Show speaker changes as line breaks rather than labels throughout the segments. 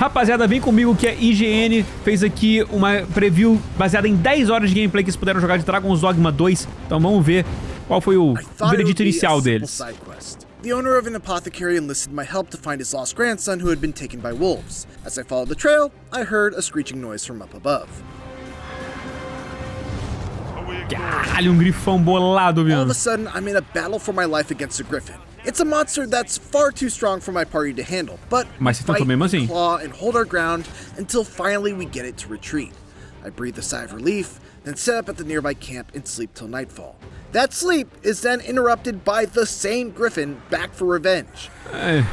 Rapaziada, vem comigo que a IGN fez aqui uma preview baseada em 10 horas de gameplay que vocês puderam jogar de Dragon's Dogma 2. Então vamos ver qual foi o veredito inicial deles.
The owner of an apothecary enlisted my help to find his lost grandson who had been taken by wolves. As I followed the trail, I heard a screeching noise from up above.
Caralho, um grifão bolado,
All of a
viu?
sudden, I'm in a battle for my life against a griffin. It's a monster that's far too strong for my party to handle, but we
Mas você tentou
fight,
mesmo assim.
claw, and hold our ground until finally we get it to retreat. I breathe a sigh of relief, then set up at the nearby camp and sleep till nightfall. That sleep is then interrupted by the same griffin back for revenge.
É,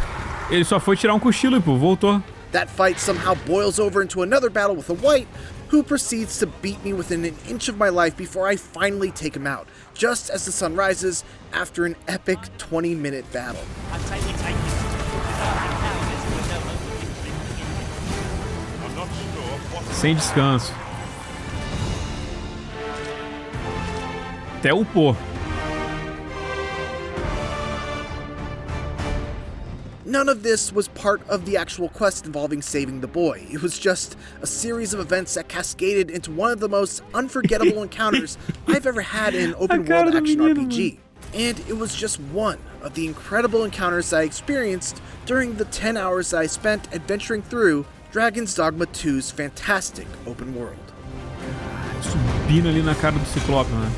ele só foi tirar um cochilo e pô, voltou.
That fight somehow boils over into another battle with a white, who proceeds to beat me within an inch of my life before I finally take him out, just as the sun rises after an epic 20-minute battle.
Sem descanso. Até upou.
None of this was part of the actual quest involving saving the boy. It was just a series of events that cascaded into one of the most unforgettable encounters I've ever had in an open-world action RPG. And it was just one of the incredible encounters I experienced during the 10 hours I spent adventuring through Dragon's Dogma 2's fantastic open world.
Subindo ali na cara do Ciclope, mano.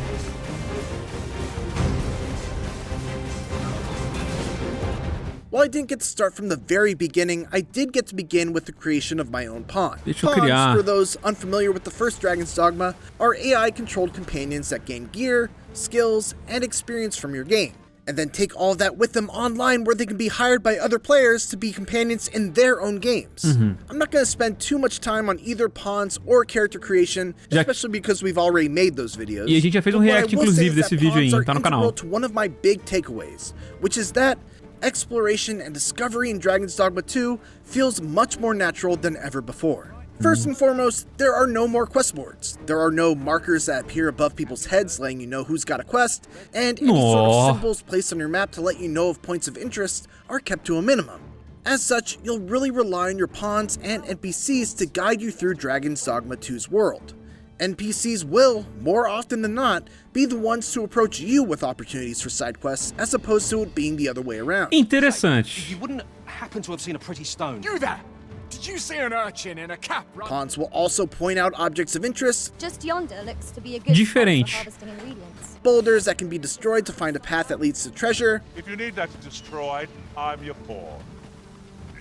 While I didn't get to start from the very beginning, I did get to begin with the creation of my own pawn.
Deixa eu criar.
Pawns, for those unfamiliar with the first Dragon's Dogma, are AI-controlled companions that gain gear, skills, and experience from your game, and then take all of that with them online where they can be hired by other players to be companions in their own games. I'm not going to spend too much time on either pawns or character creation, especially because we've already made those videos.
E a gente já fez um
But what I
react,
will say
inclusive,
is that
desse vídeo aí,
pawns are
tá no canal.
integral to one of my big takeaways, which is that exploration and discovery in Dragon's Dogma 2 feels much more natural than ever before. First and foremost, there are no more quest boards. There are no markers that appear above people's heads letting you know who's got a quest, and any sort of symbols placed on your map to let you know of points of interest are kept to a minimum. As such, you'll really rely on your pawns and NPCs to guide you through Dragon's Dogma 2's world. NPCs will, more often than not, be the ones to approach you with opportunities for side quests as opposed to it being the other way around.
Interessante.
You wouldn't happen to have seen a pretty stone.
You there! Did you see an urchin in a cap?
Pawns will also point out objects of interest,
Just yonder looks to be a good
Diferente.
spot for harvesting ingredients.
boulders that can be destroyed to find a path that leads to treasure,
If you need that destroyed, I'm your pawn.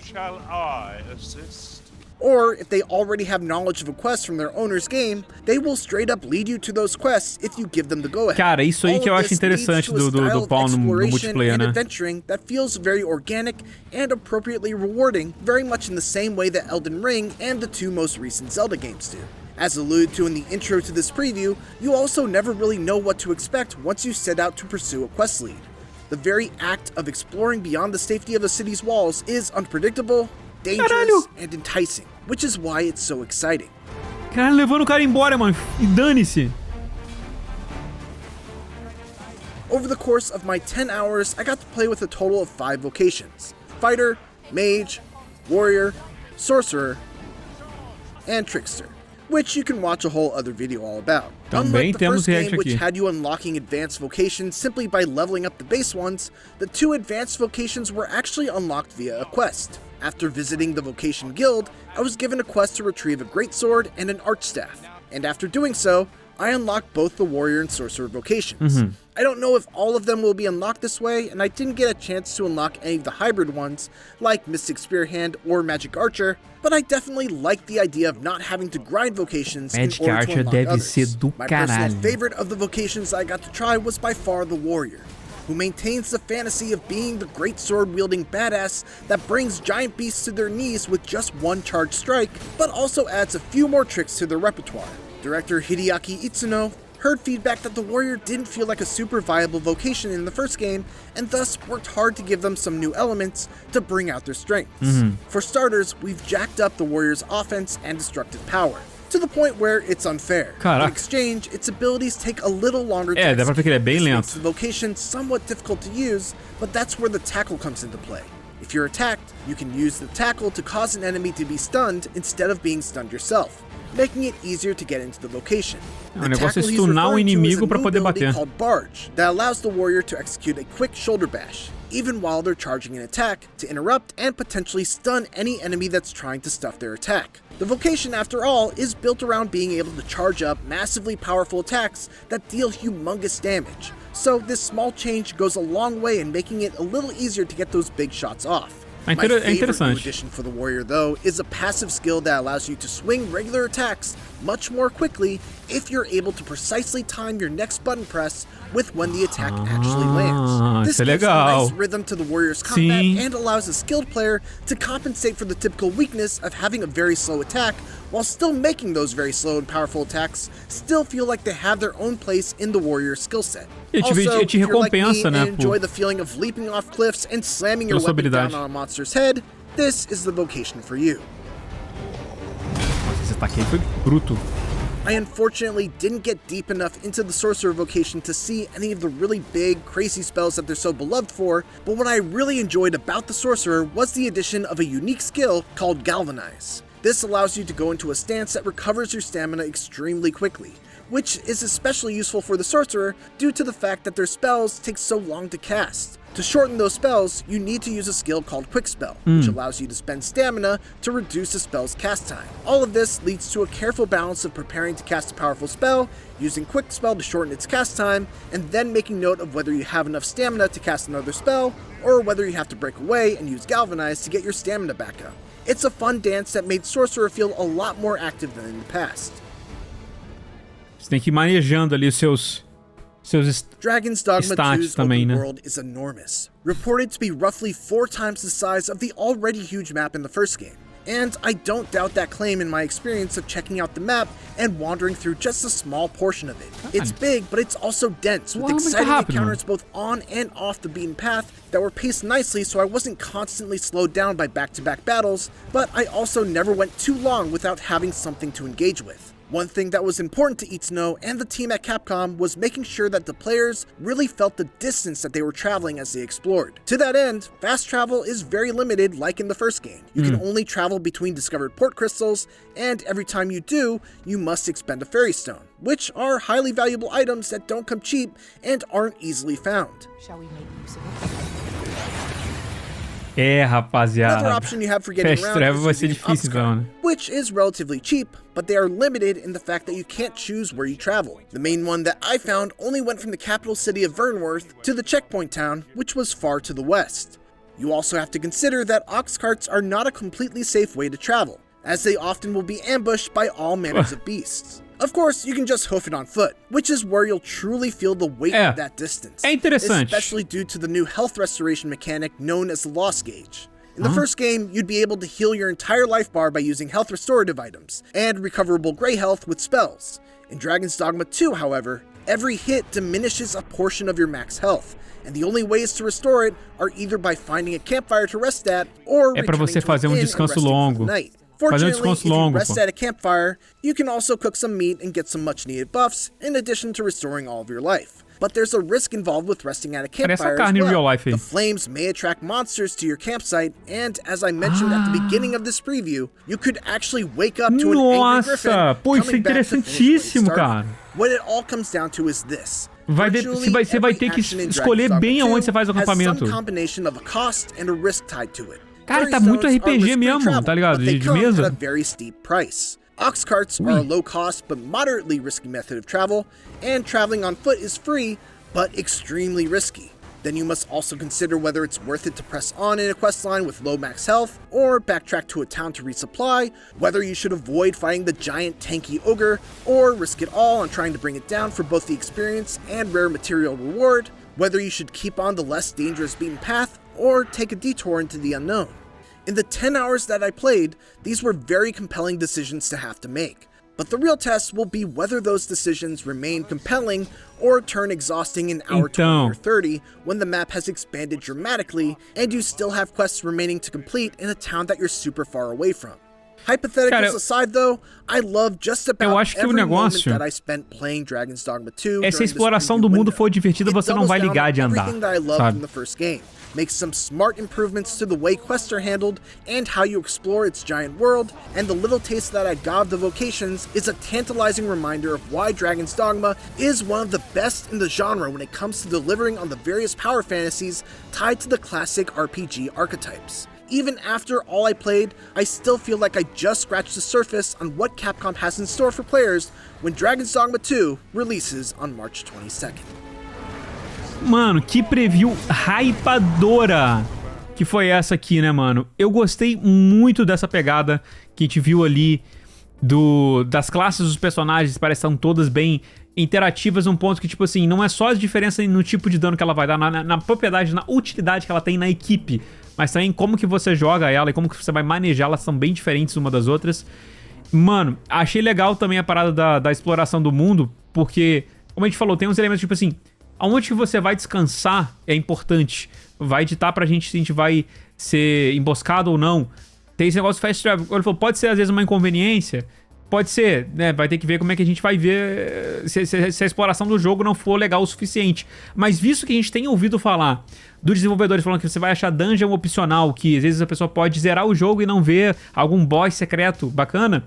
Shall I assist?
or if they already have knowledge of a quest from their owner's game, they will straight up lead you to those quests if you give them the go-ahead.
Cara, isso aí
All
que eu
of
acho
this leads
interessante
to a
do
style of
Pawn no
exploration
multiplayer,
and
né?
adventuring that feels very organic and appropriately rewarding, very much in the same way that Elden Ring and the two most recent Zelda games do. As alluded to in the intro to this preview, you also never really know what to expect once you set out to pursue a quest lead. The very act of exploring beyond the safety of the city's walls is unpredictable, dangerous,
Caralho!
and enticing, which is why it's so exciting.
Cara, levando o cara embora, mano. E dane-se.
Over the course of my 10 hours, I got to play with a total of 5 vocations: Fighter, Mage, Warrior, Sorcerer, and Trickster, which you can watch a whole other video all about.
Também
Unlike the
temos
first game,
react
which
aqui.
had you unlocking advanced vocations simply by leveling up the base ones, the 2 advanced vocations were actually unlocked via a quest. After visiting the Vocation Guild, I was given a quest to retrieve a greatsword and an archstaff, and after doing so, I unlocked both the Warrior and Sorcerer vocations. I don't know if all of them will be unlocked this way, and I didn't get a chance to unlock any of the hybrid ones, like Mystic Spearhand or Magic Archer, but I definitely like the idea of not having to grind vocations
Magic
in order to
Archer
unlock
deve
others.
ser do
My personal
caralho.
favorite of the vocations I got to try was by far the Warrior, who maintains the fantasy of being the great sword-wielding badass that brings giant beasts to their knees with just one charged strike, but also adds a few more tricks to their repertoire. Director Hideaki Itsuno heard feedback that the Warrior didn't feel like a super viable vocation in the first game, and thus worked hard to give them some new elements to bring out their strengths. For starters, we've jacked up the Warrior's offense and destructive power, to the point where it's unfair.
Caraca.
In exchange, its abilities take a little longer to
É, dá pra ver que ele é bem
This
lento.
makes the vocation somewhat difficult to use, but that's where the tackle comes into play. If you're attacked, you can use the tackle to cause an enemy to be stunned instead of being stunned yourself, making it easier to get into the location.
O negócio é stunar o inimigo pra poder bater.
Called Barge that allows the warrior to execute a quick shoulder bash, even while they're charging an attack, to interrupt and potentially stun any enemy that's trying to stuff their attack. The vocation, after all, is built around being able to charge up massively powerful attacks that deal humongous damage, so this small change goes a long way in making it a little easier to get those big shots off. My favorite new addition for the warrior, though, is a passive skill that allows you to swing regular attacks much more quickly if you're able to precisely time your next button press with when the attack actually lands. This gives a nice rhythm to the warrior's combat and allows a skilled player to compensate for the typical weakness of having a very slow attack, while still making those very slow and powerful attacks still feel like they have their own place in the warrior's skill set. Also, if you're like me and enjoy the feeling of leaping off cliffs and slamming your weapon down on a monster's head, this is the vocation for you.
Esse ataque aí foi bruto.
I unfortunately didn't get deep enough into the Sorcerer vocation to see any of the really big, crazy spells that they're so beloved for, but what I really enjoyed about the Sorcerer was the addition of a unique skill called Galvanize. This allows you to go into a stance that recovers your stamina extremely quickly, which is especially useful for the Sorcerer due to the fact that their spells take so long to cast. To shorten those spells, you need to use a skill called Quick Spell, which allows you to spend stamina to reduce a spell's cast time. All of this leads to a careful balance of preparing to cast a powerful spell, using Quick Spell to shorten its cast time, and then making note of whether you have enough stamina to cast another spell, or whether you have to break away and use Galvanize to get your stamina back up. It's a fun dance that made Sorcerer feel a lot more active than in the past.
Você tem que ir manejando ali os seus
Dragon's Dogma
stats
2's
também,
open
né?
world is enormous, reported to be roughly 4 times the size of the already huge map in the first game. And I don't doubt that claim in my experience of checking out the map and wandering through just a small portion of it. It's big, but it's also dense, with exciting encounters both on and off the beaten path that were paced nicely so I wasn't constantly slowed down by back-to-back battles, but I also never went too long without having something to engage with. One thing that was important to Itsuno and the team at Capcom was making sure that the players really felt the distance that they were traveling as they explored. To that end, fast travel is very limited like in the first game. You can only travel between discovered port crystals, and every time you do, you must expend a fairy stone, which are highly valuable items that don't come cheap and aren't easily found.
Shall we make use of it?
Rapaziada.
Another option you have for getting
Fast
around
travel vai
is
ser
using
difícil, então, né?
which is relatively cheap, but they are limited in the fact that you can't choose where you travel. The main one that I found only went from the capital city of Vernworth to the checkpoint town, which was far to the west. You also have to consider that ox carts are not a completely safe way to travel, as they often will be ambushed by all manners of beasts. Of course, you can just hoof it on foot, which is where you'll truly feel the weight of that distance, especially due to the new health restoration mechanic known as the Loss Gauge. In the first game, you'd be able to heal your entire life bar by using health restorative items, and recoverable gray health with spells. In Dragon's Dogma 2, however, every hit diminishes a portion of your max health, and the only ways to restore it are either by finding a campfire to rest at, or
É pra você fazer descanso longo.
Fortunately, if you rest at a campfire, you can also cook some meat and get some much-needed buffs, in addition to restoring all of your life. But there's a risk involved with resting at a campfire as well. The flames may attract monsters to your campsite, and as I mentioned at the beginning of this preview, you could actually wake up to an angry griffin coming back to finish where you started. What it all comes down to is this.
Você vai ter que escolher bem aonde você faz o acampamento. Cara, tá muito RPG mesmo, tá ligado? De mesa.
Ox carts are a low-cost but moderately risky method of travel, and traveling on foot is free, but extremely risky. Then you must also consider whether it's worth it to press on in a questline with low max health, or backtrack to a town to resupply, whether you should avoid fighting the giant tanky ogre, or risk it all on trying to bring it down for both the experience and rare material reward, whether you should keep on the less dangerous beaten path, or take a detour into the unknown. In the 10 hours that I played, these were very compelling decisions to have to make. But the real test will be whether those decisions remain compelling or turn exhausting in hour 20 or 30 when the map has expanded dramatically and you still have quests remaining to complete in a town that you're super far away from. Hypotheticals aside though, I love just about every moment that I spent playing Dragon's Dogma 2.
Se a exploração do mundo for divertida, você não vai ligar de andar, sabe?
makes some smart improvements to the way quests are handled and how you explore its giant world, and the little taste that I got of the vocations is a tantalizing reminder of why Dragon's Dogma is one of the best in the genre when it comes to delivering on the various power fantasies tied to the classic RPG archetypes. Even after all I played, I still feel like I just scratched the surface on what Capcom has in store for players when Dragon's Dogma 2 releases on March 22nd.
Mano, que preview hypadora que foi essa aqui, né, mano? Eu gostei muito dessa pegada que a gente viu ali das classes dos personagens, parece que estão todas bem interativas, um ponto que, tipo assim, não é só as diferenças no tipo de dano que ela vai dar, na propriedade, na utilidade que ela tem na equipe, mas também como que você joga ela e como que você vai manejar, elas são bem diferentes uma das outras. Mano, achei legal também a parada da exploração do mundo, porque, como a gente falou, tem uns elementos tipo assim, aonde que você vai descansar é importante, vai ditar pra gente se a gente vai ser emboscado ou não. Tem esse negócio de fast travel, ele falou, pode ser às vezes uma inconveniência, pode ser, né, vai ter que ver como é que a gente vai ver se a exploração do jogo não for legal o suficiente. Mas visto que a gente tem ouvido falar dos desenvolvedores falando que você vai achar dungeon opcional, que às vezes a pessoa pode zerar o jogo e não ver algum boss secreto bacana,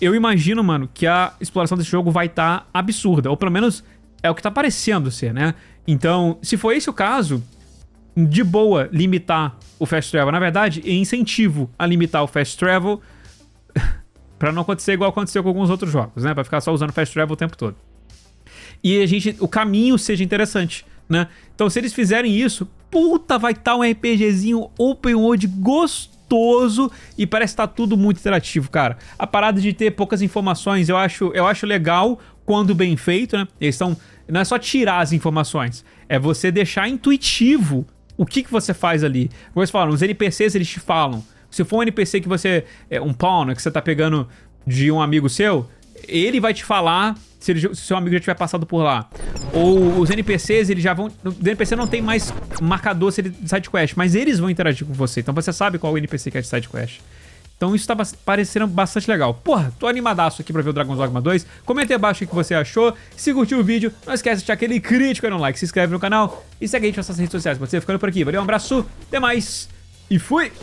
eu imagino, mano, que a exploração desse jogo vai estar absurda, ou pelo menos é o que tá parecendo ser, né? Então, se for esse o caso, de boa limitar o fast travel. Na verdade, é incentivo a limitar o fast travel pra não acontecer igual aconteceu com alguns outros jogos, né? Pra ficar só usando fast travel o tempo todo. E o caminho seja interessante, né? Então, se eles fizerem isso, puta, vai estar um RPGzinho open world gostoso e parece estar tudo muito interativo, cara. A parada de ter poucas informações, eu acho legal quando bem feito, né? Não é só tirar as informações, é você deixar intuitivo o que você faz ali. Como eles falam, os NPCs, eles te falam. Se for um NPC que você... um pawn, né, que você tá pegando de um amigo seu, ele vai te falar se o seu amigo já tiver passado por lá. Ou os NPCs, eles já vão... O NPC não tem mais marcador se ele de side quest, mas eles vão interagir com você. Então você sabe qual o NPC que é de side quest. Então isso tá parecendo bastante legal. Porra, tô animadaço aqui pra ver o Dragon's Dogma 2. Comenta aí abaixo o que você achou. Se curtiu o vídeo, não esquece de deixar aquele crítico aí no like, se inscreve no canal e segue a gente nas nossas redes sociais. Pode ser ficando por aqui. Valeu, um abraço, até mais e fui!